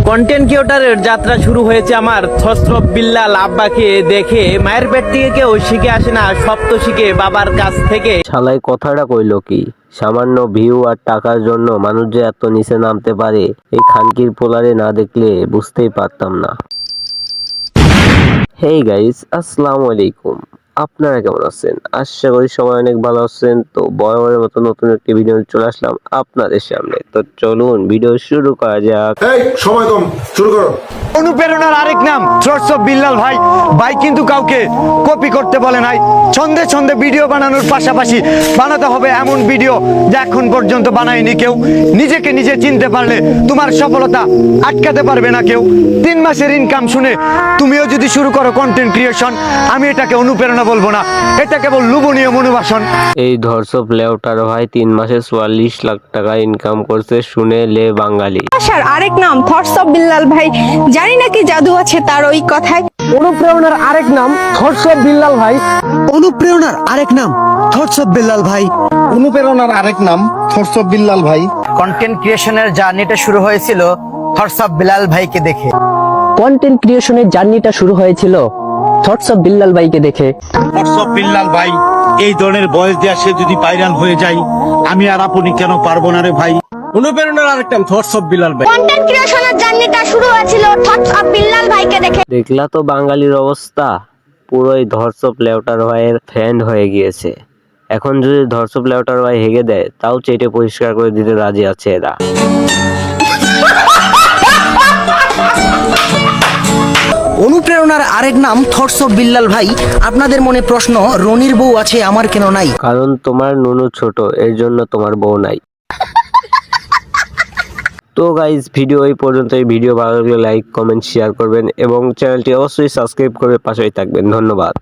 Content ক্রিয়েটরের যাত্রা শুরু হয়েছে আমার থসরফ বিল্লাল আব্বাকে দেখে। মায়ের পেট থেকে কেউ শিখে আসে না, সব তো শিখে বাবার কাছ থেকে। শালাই কথাটা কইলো কি? সামান্য ভিউ আর টাকার জন্য মানুষ যে এত নিচে নামতে পারে, এই খানকির পোলারে না দেখলে বুঝতেই পারতাম না। হেই গাইস, আসসালামু আলাইকুম। আপনারা কেমন আছেন? আশা করি সবাই অনেক ভালো আছেন। তো বরাবরের মতো নতুন একটি ভিডিও চলে আসলাম আপনাদের সামনে। তো চলুন ভিডিও শুরু করা যাক। এই সময় কম, শুরু করো। অনুপ্রেরণার আরেক নাম থটস অফ বিল্লাল ভাই। ভাই কিন্তু কাউকে কপি করতে বলে নাই। ছন্দে ছন্দে ভিডিও বানানোর পাশাপাশি বানাতে হবে এমন ভিডিও যা এখন পর্যন্ত বানায়নি কেউ। নিজেকে নিজে চিনতে পারলে তোমার সফলতা আটকাতে পারবে না কেউ। 3 মাসের ইনকাম শুনে তুমিও যদি শুরু করো কন্টেন্ট ক্রিয়েশন, আমি এটাকে অনুপ্রেরণা বলবো না, এটা কেবল লোভনীয় মনোবাসন। এই ধর্ষক লেউটার ভাই 3 মাসে 44 লাখ টাকা ইনকাম করছে, শুনে লে বাঙালি। আশার আরেক নাম থটস অফ বিল্লাল ভাই। জানি না কি জাদু আছে তার ওই কথায়। অনুপ্রেরণার আরেক নাম থটস অফ বিল্লাল ভাই। অনুপ্রেরণার আরেক নাম থটস অফ বিল্লাল ভাই। অনুপ্রেরণার আরেক নাম থটস অফ বিল্লাল ভাই। কন্টেন্ট ক্রিয়েশনের জার্নিটা শুরু হয়েছিল থটস অফ বিল্লাল ভাইকে দেখে। কন্টেন্ট ক্রিয়েশনের জার্নিটা শুরু হয়েছিল থটস অফ বিল্লাল ভাইকে দেখে। থটস অফ বিল্লাল ভাই এই ধরনের বয়স দিয়ে সে যদি ভাইরাল হয়ে যায়, আমি আর আপনি কেন পারবো না রে ভাই। অনুপ্রেরণার আরেক নাম থটস অফ বিল্লাল ভাই। কন্টেন্ট ক্রিয়েশনের জার্নিটা শুরু হয়েছিল থটস অফ বিল্লাল ভাইকে দেখে। দেখলা তো বাঙালির অবস্থা, পুরোই ধর্ষক লেউটার ভাইয়ের ফ্যান হয়ে গিয়েছে। এখন যদি ধর্ষক লেউটার ভাই হেগে দেয়, তাও চেটে পরিষ্কার করে দিতে রাজি আছে এরা। অনুপ্রেরণার আরেক নাম থটস অফ বিল্লাল ভাই। আপনাদের মনে প্রশ্ন, রনির বউ আছে আমার কেন নাই? কারণ তোমার নুনু ছোট, এর জন্য তোমার বউ নাই। তো গাইজ, ভিডিও এই পর্যন্ত। এই ভিডিও ভালো লাগলে লাইক, কমেন্ট, শেয়ার করবেন এবং চ্যানেলটি অবশ্যই সাবস্ক্রাইব করে পাশেই থাকবেন। ধন্যবাদ।